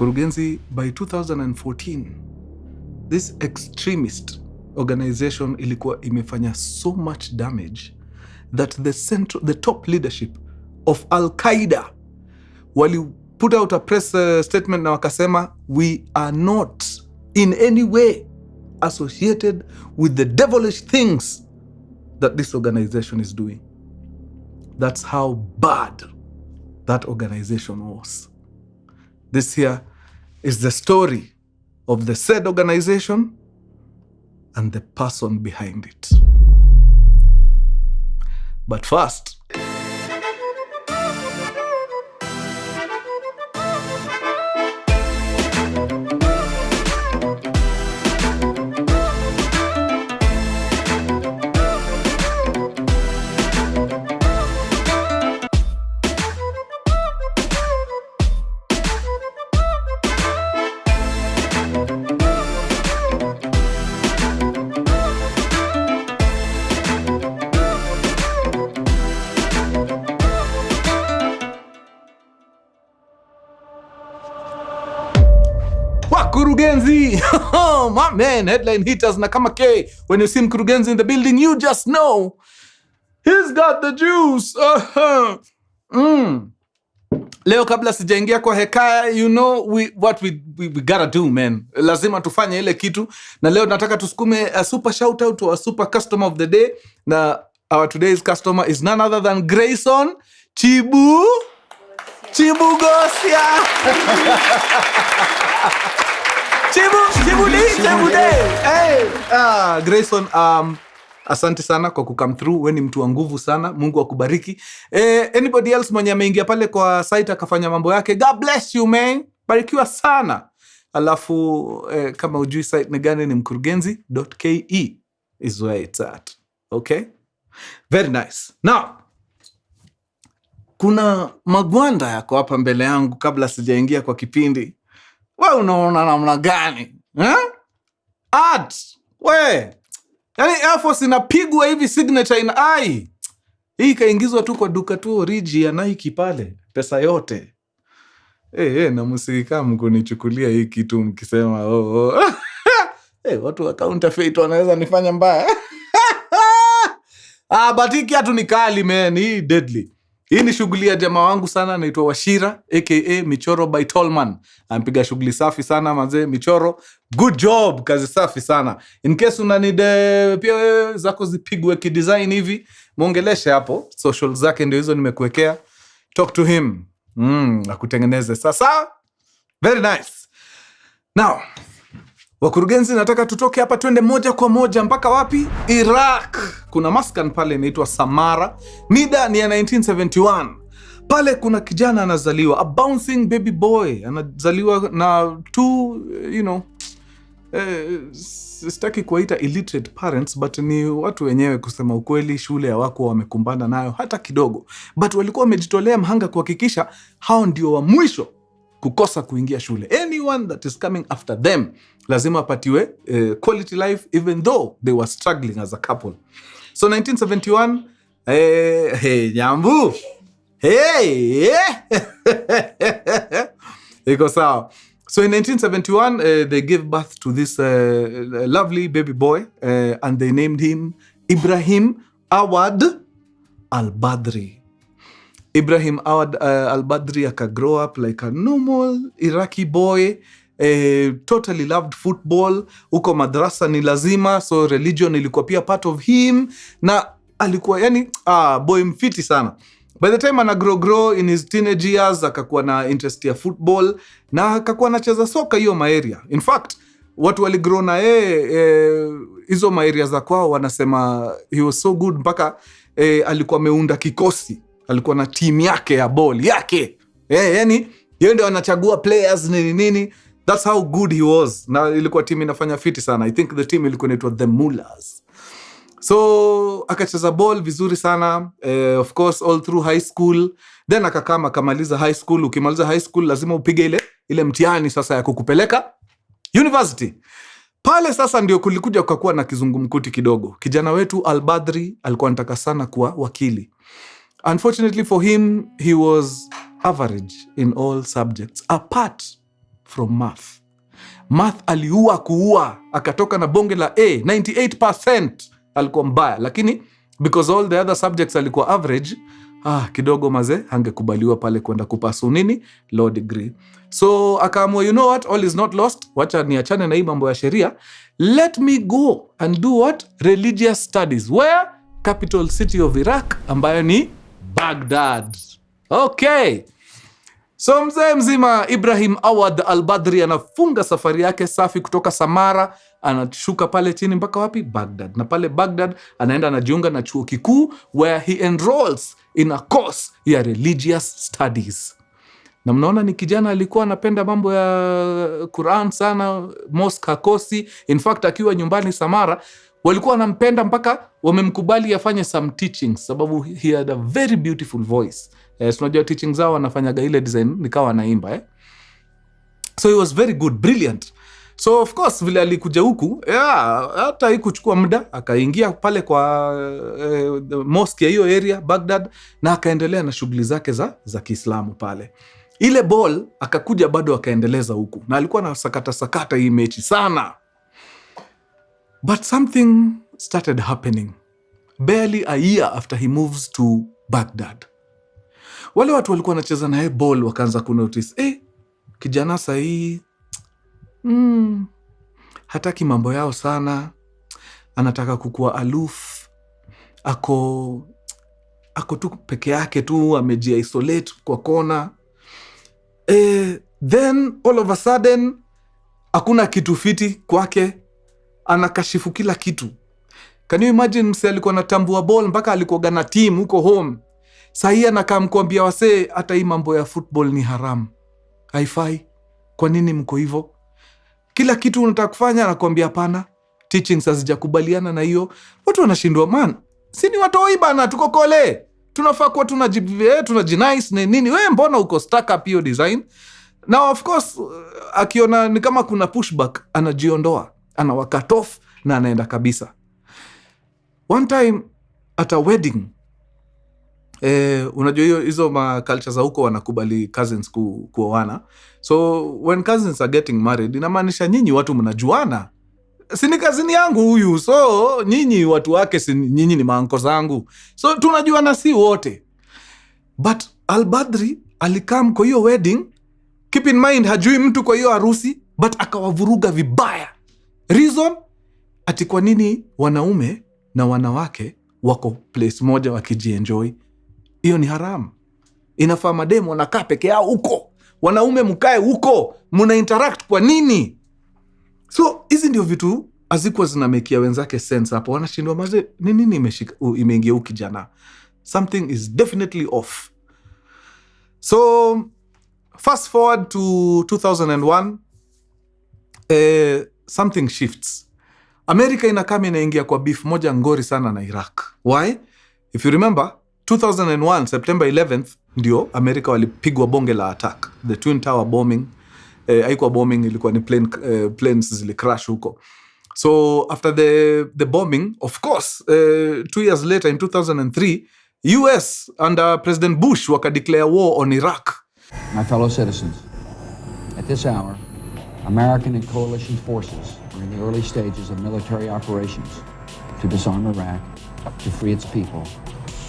Mkurugenzi, by 2014 this extremist organization ilikuwa imefanya so much damage that the top leadership of Al-Qaeda wali put out a press statement na wakasema, we are not in any way associated with the devilish things that this organization is doing. That's how bad that organization was. This here is the story of the said organization and the person behind it. But first, Mkurugenzi, my man, headline hitters na kama K. When you see Mkurugenzi in the building, you just know he's got the juice. Leo kabla sijaingia kwa hekaya, you know what we gotta do, man. Lazima tufanye ile kitu. Na leo nataka tusukume a super shout out to a super customer of the day. Na our today's customer is none other than Grayson Chibugosia. Hey, Grayson, asante sana kwa kukam through. Wewe ni mtu wa nguvu sana. Mungu akubariki. Anybody else mwenye ameingia pale kwa site akafanya mambo yake, God bless you, man. Barikiwa sana. Alafu kama ujui site ni gani, ni mkurugenzi.ke is where it's at. Okay? Very nice. Now, kuna magwanda yako hapa mbele yangu kabla sijaingia kwa kipindi. Wewe unaona namna gani? Yaani Air Force inapigwa hivi, signature in eye. Hii kaingizwa tu kwa duka tu origi ya Nike pale. Pesa yote. Na msika mkunichukulia hii kitu mkisema watu wa counterfeit wanaweza nifanya mbaya. But hii kiatu ni kali, man. Hii deadly. Hii ni shughuli ya jamaa wangu sana, anaitwa Washira aka Michoro by Tallman. Ampiga shughuli safi sana mazee. Michoro, good job, kazi safi sana. In case una need pia wewe zako zipigwe kidesign hivi, muongeleshe hapo. Social zake ndio hizo nimekuwekea. Talk to him. Akutengeneze. Sasa very nice. Now, Wakurugenzi, nataka tutoke hapa twende moja kwa moja mpaka wapi? Iraq. Kuna maskan pale inaitwa Samara. Mida ni ya 1971. Pale kuna kijana anazaliwa, a bouncing baby boy. Anazaliwa na two, sitaki kuwaita illiterate parents, but ni watu wenyewe kusema ukweli, shule hawako wamekumbana nayo hata kidogo. But walikuwa wamejitolea mhanga kuhakikisha hao ndio wa mwisho kukosa kuingia shule. Anyone that is coming after them lazima apatiwe quality life, even though they were struggling as a couple. So 1971, Nyambu. Iko sawa. So in 1971, they gave birth to this lovely baby boy, and they named him Ibrahim Awad Al Badry. Ibrahim Awad Al Badry grow up like a normal Iraqi boy. Totally loved football. Uko madrasa ni lazima, so religion ilikuwa pia part of him. Na alikuwa boy mfiti sana. By the time ana grow in his teenage years, akakuwa na interest ya football na akakuwa anacheza soka hiyo maeria. In fact, watu waligrow na hizo maeria za kwao wanasema he was so good mpaka alikuwa ameunda kikosi. Alikuwa na team yake ya ball yake. Yeye ndio anachagua players nini. That's how good he was. Na ilikuwa team inafanya fiti sana. I think the team ilikuwa inaitwa the Mullahs. So akacheza ball vizuri sana, of course all through high school. Then akamaliza high school. Ukimaliza high school lazima upige ile mtihani sasa ya kukupeleka university. Pale sasa ndio kulikuja kukakuwa na kizungumkuti kidogo. Kijana wetu Al Badry alikuwa anataka sana kuwa wakili. Unfortunately for him, he was average in all subjects apart from math. Math aliua kuua, akatoka na bonge la A, 98% alikuwa mbaya, lakini because all the other subjects alikuwa average, kidogo maze hangekubaliwa pale kwenda kupasu nini law degree. So akaamua, you know what, all is not lost, wacha niachane na hii mambo ya sheria, let me go and do what, religious studies. Where? Capital city of Iraq, ambayo ni Baghdad. Okay, so mzee mzima Ibrahim Awad Al Badry anafunga safari yake safi kutoka Samara, anashuka pale chini mpaka wapi? Baghdad. Na pale Baghdad anaenda anajiunga na chuo kikuu, where he enrolls in a course ya religious studies. Na mnaona ni kijana alikuwa anapenda mambo ya Quran sana, mosque hakosi. In fact, akiwa nyumbani Samara, walikuwa wanampenda mpaka wamemkubali afanye some teachings, sababu he had a very beautiful voice. Tunajua teachings zao wanafanyaga ile design nikawa anaimba. So he was very good, brilliant. So of course vile alikuja huku, hata haikuchukua muda, akaingia pale kwa mosque ya hiyo area Baghdad, na akaendelea na shughuli zake za Kiislamu pale. Ile ball akakuja bado akaendeleza huku, na alikuwa na sakata hii mechi sana. But something started happening barely a year after he moves to Baghdad. Wale watu walikuwa wanacheza na ball wakaanza kunotice, kijana sahi hataki mambo yao sana, anataka kukua aloof, ako tu peke yake tu, ameji-isolate kwa kona. Then all of a sudden hakuna kitu fiti kwake, anakashifu kila kitu. Can you imagine mse alikuwa anatambua ball mpaka alikuwa na team huko home. Sahi anakaa mkuambia wasee, hata hii mambo ya football ni haram, haifai. Kwa nini mko hivyo? Kila kitu unataka kufanya anakuambia hapana, teachings hazijakubaliana na hiyo. Watu wanashindwa, man, si ni watoi bana, tuko kole, tunafaa kuwa tunajinice na nini, wewe mbona uko stuck up hiyo design? Now of course akiona ni kama kuna pushback, anajiondoa, anawa cut off na anaenda kabisa. One time at a wedding, unajua hizo ma cultures za huko wanakubali cousins kuoana. So when cousins are getting married, inamaanisha nyinyi watu mnajuana. Si ni kazini yangu huyu, so nyinyi watu wake, si nyinyi ni maanko zangu, so tunajuana si wote. But Al Badry alikam kwa hiyo wedding, keep in mind hajui mtu kwa hiyo harusi, but akawavuruga vibaya. Reason? Ati kwa nini wanaume na wanawake wako place moja wakijienjoy? Hiyo ni haram. Inafaa mademu wanakaa peke yao huko, wanaume mkae huko, muna interact kwa nini? So hizi ndio vitu hazikuwa zinamekia wenzake sense hapo. Wanashindwa maze, nini imeingia huku kijana? Something is definitely off. So fast forward to 2001, something shifts. America inakama inaingia kwa beef moja ngori sana na Iraq. Why? If you remember, 2001 September 11th ndio America walipigwa bonge la attack, the Twin Tower bombing. Haikuwa bombing, ilikuwa ni planes zilicrash huko. So after the bombing, of course, 2 years later in 2003, US under President Bush wakadeclare war on Iraq. My fellow citizens, at this hour, American and coalition forces are in the early stages of military operations to disarm Iraq, to free its people,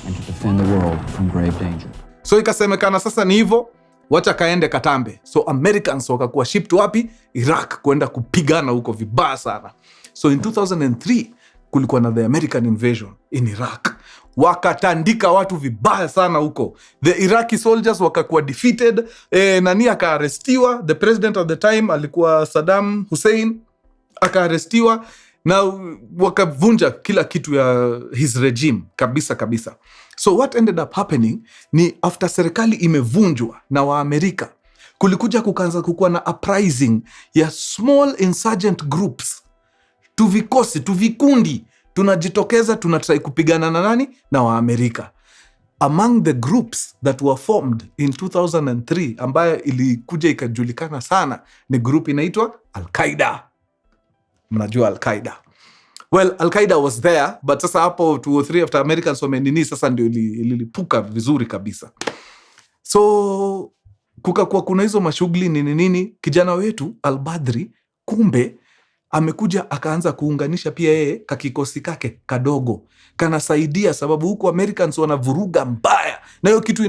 and to defend the world from grave danger. So ikasemekana sasa ni hivyo, wacha kaende katambe. So Americans wakakuwa shipped wapi? Iraq, kwenda kupigana huko vibaya sana. So in 2003 kulikuwa na the American invasion in Iraq. Wakatandika watu vibaya sana huko. The Iraqi soldiers wakakuwa defeated. Nani akaarestiwa? The president at the time alikuwa Saddam Hussein, akaarestiwa na wakavunja kila kitu ya his regime kabisa. So what ended up happening ni after serikali imevunjwa na Waamerika, kulikuja kukaanza kukuwa na uprising ya small insurgent groups. Tuvikosi, tuvikundi, tunajitokeza, tunatrai kupigana na nani? Na Waamerika. Among the groups that were formed in 2003, ambayo ilikuja ikajulikana sana, ni group inaitwa Al-Qaeda. Mnajua Al-Qaeda. Well, Al-Qaeda was there, but sasa hapo 2 or 3 after Americans wamenini, sasa ndio ililipuka vizuri kabisa. So kukakuwa kuna hizo mashughuli nini, kijana wetu Al Badry kumbe amekuja akaanza kuunganisha pia yeye kakikosi kake kadogo kanasaidia, sababu huko Americans wanavuruga mbaya na hiyo kitu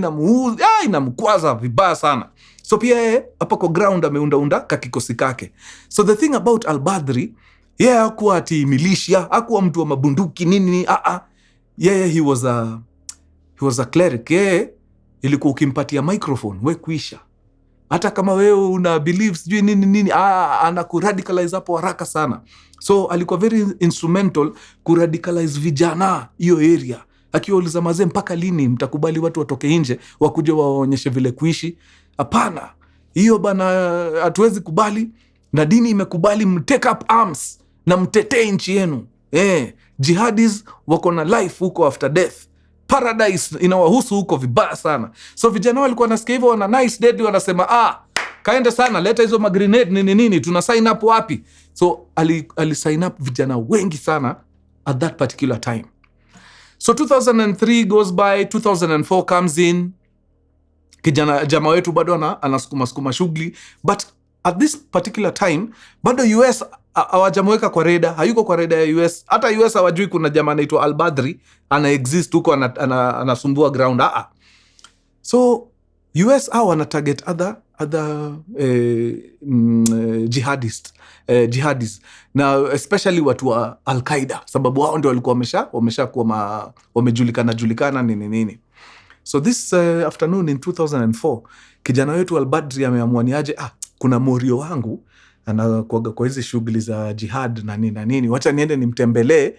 inamkwaza vibaya sana. So pia yeye hapa kwa ground ameunda kakikosi kake. So the thing about Al Badry, yeye hakuwa ati militia, hakuwa mtu wa mabunduki nini. Yeye he was a cleric. Yeye ilikuwa ukimpatia microphone we kuisha. Hata kama wewe una believe sijui nini anakuradicalize hapo haraka sana. So alikuwa very instrumental kuradicalize vijana hiyo area. Akiwauliza mazee, mpaka lini mtakubali watu watoke nje wakuje waonyeshe vile kuishi? Hapana, hiyo bana hatuwezi kubali, na dini imekubali mtake up arms na mtetee nchi yenu. Jihadis wako na life huko after death. Paradise inawahusu huko vibaya sana. So vijana walikuwa nasikia hivyo, wana nice deadly, wanasema kaende sana, leta hizo magrenade nini, tuna sign up wapi? So ali sign up vijana wengi sana at that particular time. So 2003 goes by, 2004 comes in. Jamaa wetu bado anasukuma shughuli, but at this particular time bado US hawajamweka kwa reda, hayuko kwa reda ya US. Hata US hawajui kuna jamaa anaitwa Al Badry ana exist huko, anasumbua ground. So US wana target other jihadis na especially watu wa Al Qaeda, sababu hao ndio walikuwa wameshakuwa wamejulikana nini. So this afternoon in 2004 kijana wetu Al Badry ameamua niaje, kuna morio wangu anakuaga kwa hizi shughuli za jihad na nini, wacha niende nimtembelee,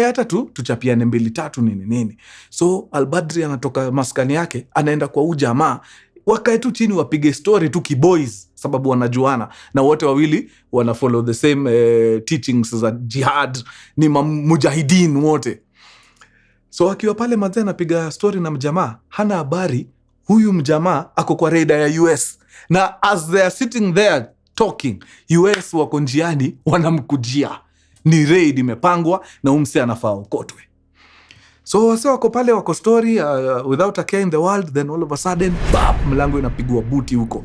hata tuchapiane 2-3 nini. So Al Badry anatoka maskani yake anaenda kwa ujamaa, wakae tu chini wapige story tu kiboys, sababu wanajuana na wote wawili wana follow the same teachings za jihad, ni mujahidin wote. So akiwa pale mazee anapiga story na mjamaa, hana habari huyu mjamaa ako kwa rada ya US, na as they are sitting there talking, US wako njiani wanamkujia, ni raid imepangwa na umse anafaa ukotwe. So wase wako pale wako story without a care in the world, then all of a sudden mlango inapigwa buti huko.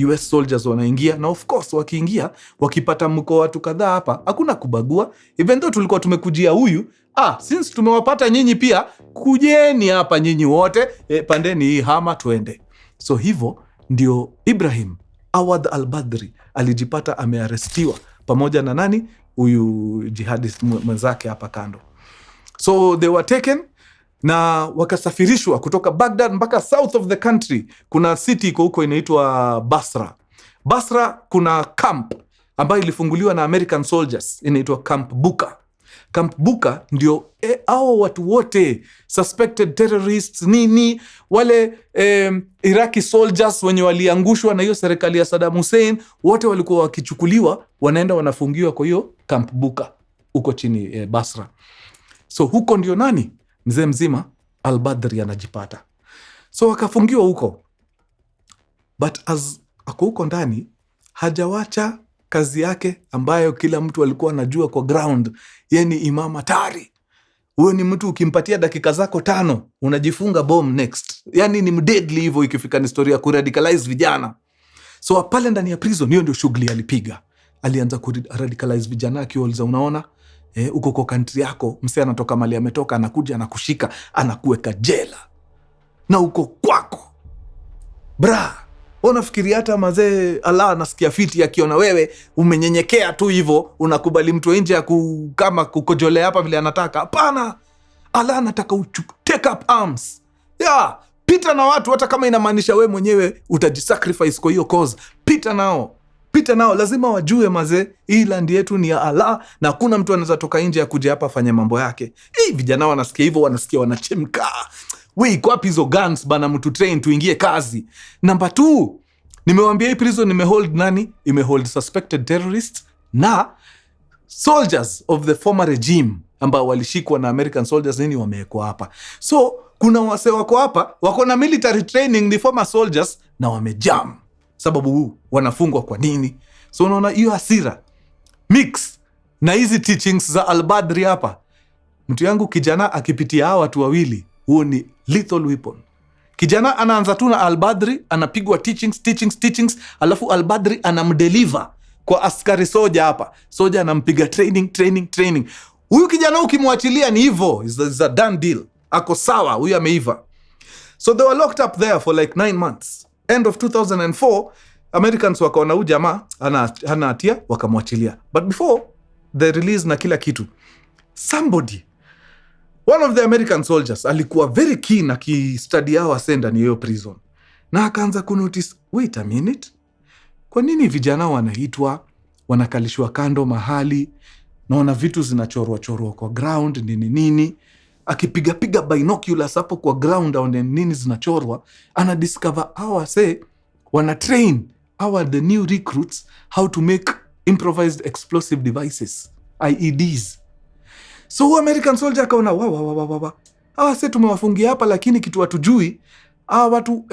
US soldiers wanaingia, na of course wakiingia wakipata mko watu kadhaa hapa, hakuna kubagua. Even though tulikuwa tumekujia huyu, since tumewapata nyinyi pia, kujeni hapa nyinyi wote, pandeni hii hama tuende. So hivyo ndio Ibrahim Awad Al Badry alijipata amearestiwa pamoja na nani, huyu jihadist mwenzake hapa kando. So they were taken na wakasafirishwa kutoka Baghdad mpaka south of the country. Kuna city iko huko inaitwa Basra kuna camp ambayo ilifunguliwa na American soldiers inaitwa Camp Buka. Camp Buka ndio hao watu wote suspected terrorists nini, wale Iraqi soldiers wenye waliangushwa na hiyo serikali ya Saddam Hussein, wote walikuwa wakichukuliwa wanaenda wanafungiwa kwa hiyo Camp Buka huko chini Basra. So huko ndio nani mzee mzima Al Badry anajipata. So wakafungiwa huko, but as ako huko ndani hajawacha kazi yake ambayo kila mtu alikuwa anajua kwa ground, yani imam hatari. Huyo ni mtu ukimpatia dakika zako 5 unajifunga bomb next, yani ni deadly hivyo ikifika ni historia kuradicalize vijana. So pale ndani ya prison hiyo ndio shughuli alipiga, alianza kuradicalize vijana akiwauliza, unaona uko kwa country yako, msee anatoka mali ametoka, anakuja anakushika anakuweka jela, na uko kwako unafikiri hata mazee Allah anasikia fiti akiona wewe umenyenyekea tu hivyo, unakubali mtu nje kama kukojolea hapa vile anataka? Hapana, Allah anataka take up arms. Pita na watu, hata kama inamaanisha we mwenyewe utajisacrifice kwa hiyo cause. Pita nao, lazima wajue mazee hii land yetu ni ya Allah, na hakuna mtu anaweza toka nje ya kuja hapa afanye mambo yake. Vijana wanasikia hivyo, wanasikia wanachemka. Iko wapi hizo guns bana, mtu train tuingie kazi. Number 2, nimewaambia hii prison imehold nani? Imehold suspected terrorists na soldiers of the former regime ambao walishikwa na American soldiers nini, wamewekwa hapa. So kuna wase wako hapa wako na military training, ni former soldiers, na wamejam sababu wanafungwa kwa nini. So unaona hiyo hasira mix na hizi teachings za Al Badry hapa. Mtu yangu kijana akipitia hawa watu wawili, huo ni lethal weapon. Kijana anaanza tu na Al Badry, anapigwa teachings, alafu Al Badry anamdeliver kwa askari soja hapa. Soja anampiga training. Huyu kijana ukimwachilia ni hivyo, is a done deal. Ako sawa, huyu ameiva. So they were locked up there for like 9 months. End of 2004, Americans wakaona huyu jamaa hana hatia, wakamwachilia. But before the release na kila kitu, one of the American soldiers alikuwa very keen akistudy hao wasenda ni hiyo prison. Na akaanza kunotice, wait a minute, kwa nini vijana wanaitwa, wanakalishwa kando mahali, naona vitu zinachorwa kwa ground, nini. Akipiga binoculars hapo kwa ground aone nini zinachorwa, ana discover hawa wana train the new recruits how to make improvised explosive devices, IEDs. So American soldier akaona hawa tumewafungia hapa, lakini kitu hatujui hawa watu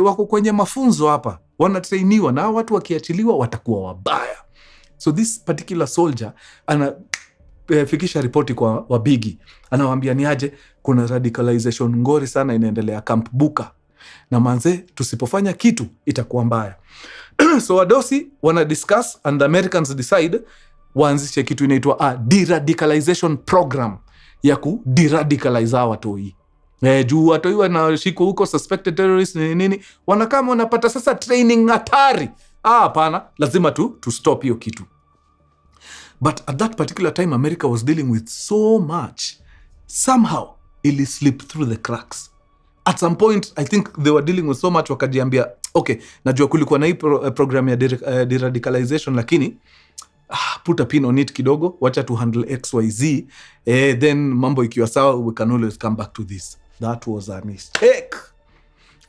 wako kwenye mafunzo hapa, wanatrainiwa, na watu wakiachiliwa watakuwa wabaya. So this particular soldier anafikisha ripoti kwa wabigi, anawaambia ni aje, kuna radicalization ngori sana inaendelea Camp Buka, na manze tusipofanya kitu itakuwa mbaya. So wadosi wana discuss and the Americans decide waanzishe kitu inaitwa a deradicalization program ya ku-deradicalize hawa watoi. Juu watoi wanashikwa huko suspected terrorists nini, wanakama wanapata sasa training hatari. Hapana, lazima to stop hiyo kitu. But at that particular time, America was dealing with so much. Somehow, it slipped through the cracks. At some point, I think they were dealing with so much, wakajiambia, okay, najua kulikuwa na hii program ya deradicalization, lakini put a pin on it kidogo, wacha to handle XYZ, then mambo ikiwa sawa, we can always come back to this. That was a mistake.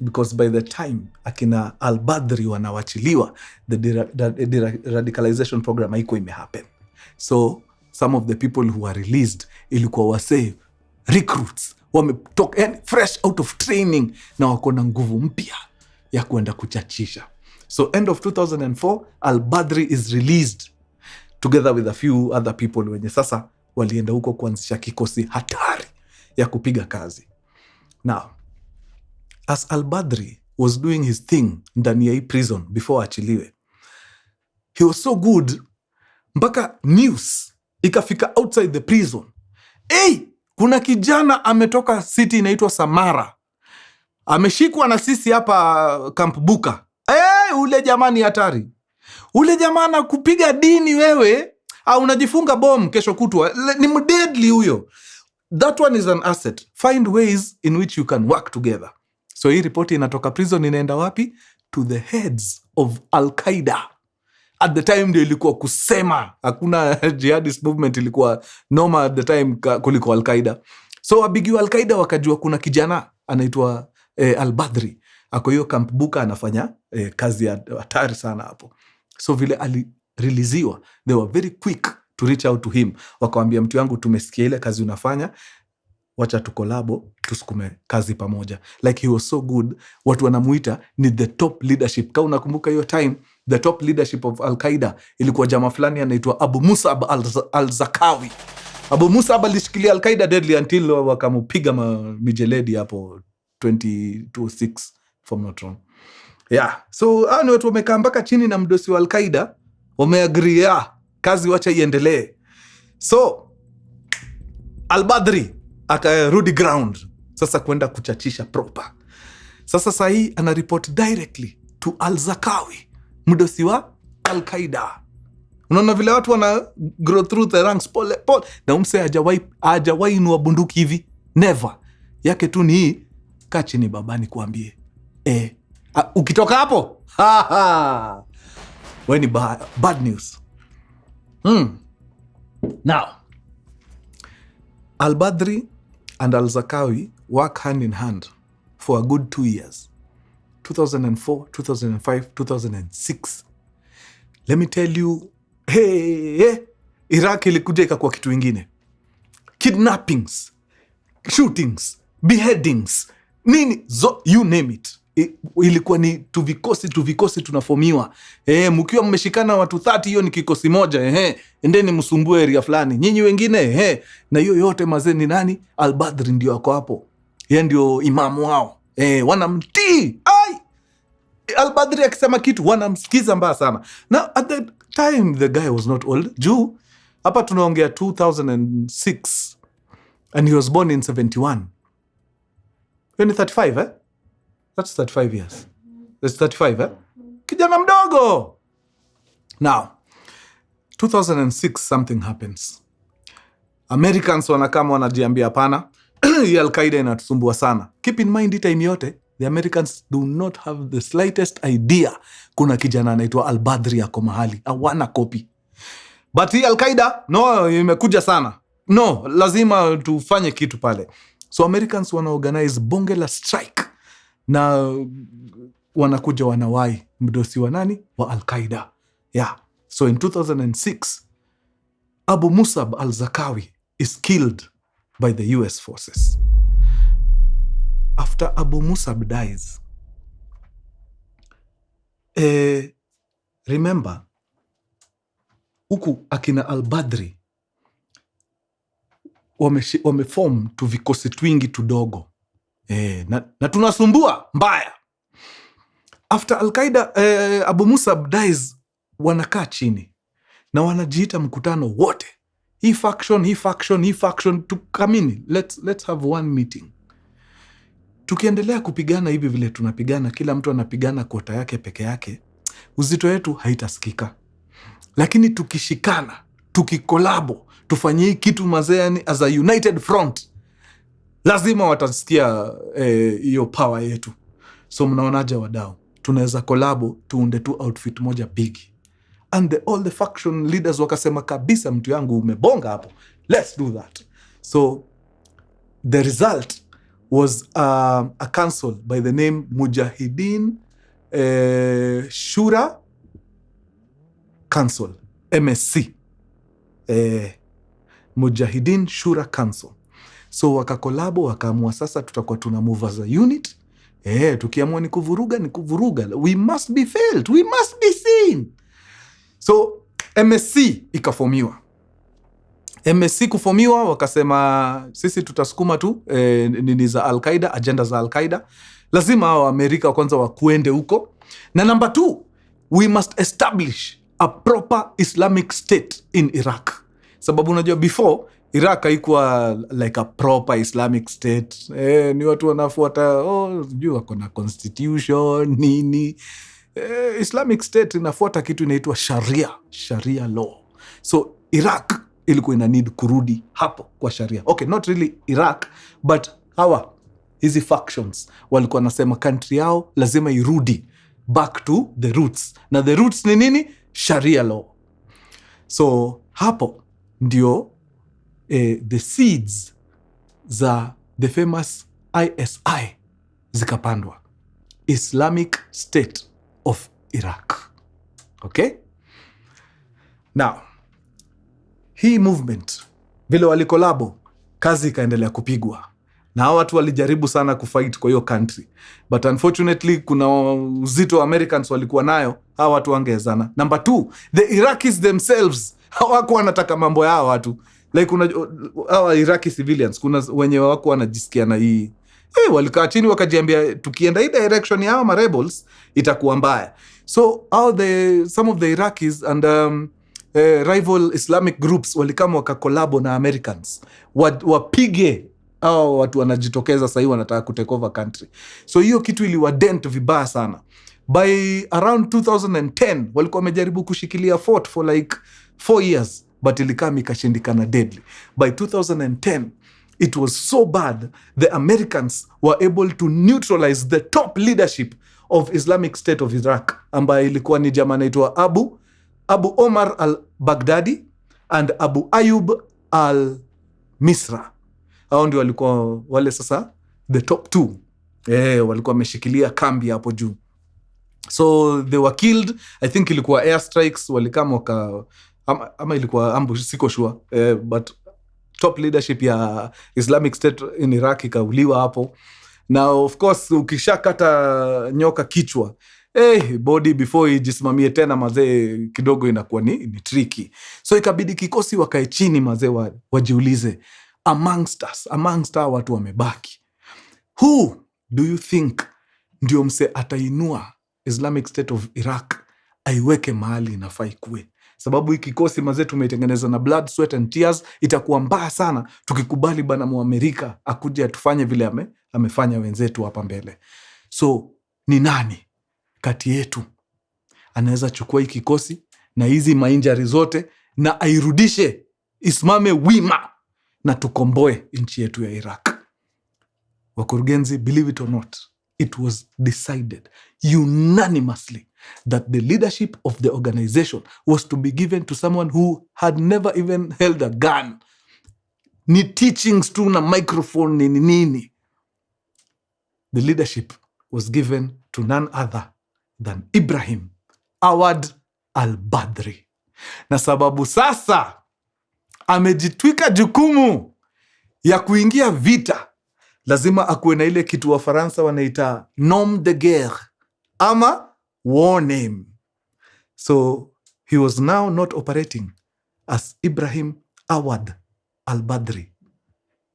Because by the time akina Al Badry wanawachiliwa, the deradicalization program haiko imehappen. So some of the people who were released ilikuwa recruits, wametoka fresh out of training, na wako na nguvu mpya ya kuenda kuchachisha. So end of 2004, Al Badry is released together with a few other people wenye sasa walienda huko kuanzisha kikosi hatari ya kupiga kazi. Now, as Al Badry was doing his thing ndani ya hii prison before achiliwe, he was so good, mpaka news ikafika outside the prison. Kuna kijana ametoka city inaitwa Samara, ameshikwa na sisi hapa Camp Buka. Ule jamani hatari. Ule jamana kupiga dini wewe, au unajifunga bomb kesho kutwa, ni mdeadly huyo. That one is an asset. Find ways in which you can work together. So hii ripoti inatoka prison inaenda wapi? To the heads of Al-Qaeda. At the time ndio ilikuwa kusema, hakuna jihadist movement ilikuwa noma at the time kuliko Al-Qaeda. So wabigi wa Al-Qaeda wakajua kuna kijana anaitwa Al Badry, ako hiyo Camp Buka anafanya kazi ya hatari sana hapo. So vile alireleasiwa, they were very quick to reach out to him. Wakawambia, mtu yangu tumesikia ile kazi unafanya, wacha tukolabo, tusukume kazi pamoja. Like he was so good, watu wanamuita ni the top leadership. Kama unakumbuka hiyo time, the top leadership of Al-Qaeda ilikuwa jamaa fulani anaitwa Abu Musab al-Zakawi. Abu Musab alishikilia Al-Qaeda deadly until wakamupiga mijeledi hapo 2026, if I'm not wrong. Yeah, so hao ni watu wamekaa mpaka chini na mdosi wa Al-Qaeda, wameagree kazi wacha iendelee. So Al Badry akarudi ground sasa kwenda kuchachisha proper. Sasa sahi ana report directly to Al-Zakawi, mdosi wa Al-Qaeda. Unaona vile watu wana grow through the ranks pole. Na umse hajawahi inua bunduki hivi, never. Yake tu ni kaa chini babani kuambie, ukitoka hapo wewe ni bad news. Now, Al Badry and Al-Zakawi work hand in hand for a good 2 years. 2004, 2005, 2006. Let me tell you, Iraq ilikuja ikakuwa kitu ingine. Kidnappings, shootings, beheadings, nini, you name it. Ilikuwa ni tuvikosi tunafomiwa. Mkiwa mmeshikana watu 30, hiyo ni kikosi moja. Endeni msumbue area fulani. Nyinyi wengine, na hiyo yote mazeni nani? Al Badry ndio wako hapo. Yeye ndio imamu wao. wanamtii. Al Badry akisema kitu wanamsikiza mbaya sana. Now at the time the guy was not old. Juu hapa tunaongea 2006 and he was born in 71. You're 35, eh? That's 35 years. That's 35, eh? Kijana mdogo. Now 2006 something happens. Americans wanakama wanajiambia hapana, hii Al-Qaeda inatusumbua sana. Keep in mind time yote the Americans do not have the slightest idea kuna kijana anaitwa Al Badry yako mahali. Hawana copy. But hii Al-Qaeda, no, imekuja sana. No, lazima tufanye kitu pale. So Americans wanaorganize bonge la strike. Na wanakuja wanawai mdosi wa nani? Wa Al-Qaeda. Yeah. So in 2006, Abu Musab al-Zarqawi is killed by the US forces. After Abu Musab dies, remember, huku akina Al Badry wameform tu vikosi twingi tudogo. Na tunasumbua mbaya. After Al-Qaeda, Abu Musab dies, wanakaa chini na wanajiita mkutano wote. Hii faction, tukamini, let's have one meeting. Tukiendelea kupigana hivi vile tunapigana, kila mtu anapigana kota yake peke yake, uzito wetu haitasikika. Lakini tukishikana, tukikolabo, tufanye hii kitu mazeni as a united front, lazima watasikia hiyo power yetu. So mnaonaje wadau? Tunaweza kolabo, tuunde tu outfit moja big. And all the faction leaders wakasema kabisa, mtu yangu umebonga hapo. Let's do that. So the result was a council by the name Mujahideen Shura Council, MSC. Mujahideen Shura Council. So wakakolabo, wakaamua sasa tutakuwa tuna move as a unit. Tukiamua ni kuvuruga. We must be felt. We must be seen. So MSC ikafomiwa. MSC kufomiwa, wakasema sisi tutasukuma tu nini za Al-Qaeda, agenda za Al-Qaeda. Lazima hao Amerika kwanza wakuende huko. Na number 2, we must establish a proper Islamic state in Iraq. Sababu unajua before Iraq haikuwa like a proper Islamic state. Ni watu wanafuata sijui wako na constitution nini. Islamic state inafuata kitu inaitwa Sharia law. So Iraq ilikuwa ina need kurudi hapo kwa Sharia. Okay, not really Iraq, but hizi factions walikuwa nasema country yao lazima irudi back to the roots. Na the roots ni nini? Sharia law. So hapo ndio the seeds za the famous ISI zikapandwa. Islamic State of Iraq. Okay? Now, hii movement, vile walikolabo, kazi ikaendelea kupigwa. Na hawa watu walijaribu sana kufight kwa hiyo country. But unfortunately, kuna uzito wa Americans walikuwa nayo, hawa watu wangezana. Number 2, the Iraqis themselves, hawakuwa wanataka mambo ya hawa watu. Like hawa Iraqi civilians, kuna wenye wako wanajisikia na hii. Walikaa chini wakajiambia tukienda hii direction ya hawa rebels itakuwa mbaya. So some of the Iraqis and rival Islamic groups walikama wakakolabo na Americans. Wapige hao watu wanajitokeza sahii wanataka kutake over country. So hiyo kitu iliwadent vibaya sana. By around 2010 walikuwa wamejaribu kushikilia fort for like 4 years, but ilikama ikashindikana deadly. By 2010 it was so bad the Americans were able to neutralize the top leadership of Islamic State of Iraq, ambaye ilikuwa ni jamaa anaitwa Abu Omar al-Baghdadi and Abu Ayyub al-Misra. Hao ndio walikuwa wale sasa the top 2. Walikuwa wameshikilia kambi hapo juu. So they were killed. I think ilikuwa airstrikes, walikama ama ilikuwa ambush, siko sure. But top leadership ya Islamic State in Iraq ikauliwa hapo. Now of course ukishakata nyoka kichwa, body before ijisimamie tena mazee kidogo inakuwa ni tricky. So ikabidi kikosi wakae chini mazee wajiulize, amongst watu wamebaki, who do you think ndio mse atainua Islamic State of Iraq aiweke mahali inafaa ikuwe? Sababu hii kikosi mazee tumeitengeneza na blood, sweat and tears. Itakuwa mbaya sana tukikubali bana Muamerika akuje atufanye vile amefanya wenzetu hapa mbele. So ni nani kati yetu anaweza chukua hii kikosi na hizi mainjari zote na airudishe isimame wima na tukomboe nchi yetu ya Iraq? Wakurugenzi, believe it or not, it was decided unanimously that the leadership of the organization was to be given to someone who had never even held a gun. Ni teachings tu na microphone nini. The leadership was given to none other than Ibrahim Awad Al Badry. Na sababu sasa amejitwika jukumu ya kuingia vita, lazima akuwe na ile kitu wa Faransa wanaita nom de guerre ama war name. So he was now not operating as Ibrahim Awad Al Badry.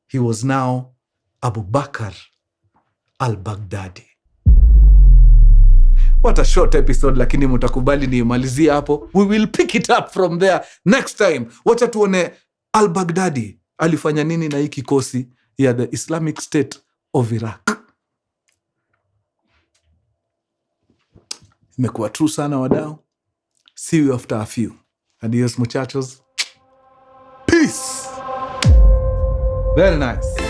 He was now Abubakr Al Baghdadi. What a short episode, lakini mutakubali niimalizie hapo. We will pick it up from there next time. Wacha tuone Al Baghdadi alifanya nini na hii kikosi ya the Islamic State of Iraq. Imekuwa true sana wadau. See you after a few. Adios muchachos. Peace. Very nice.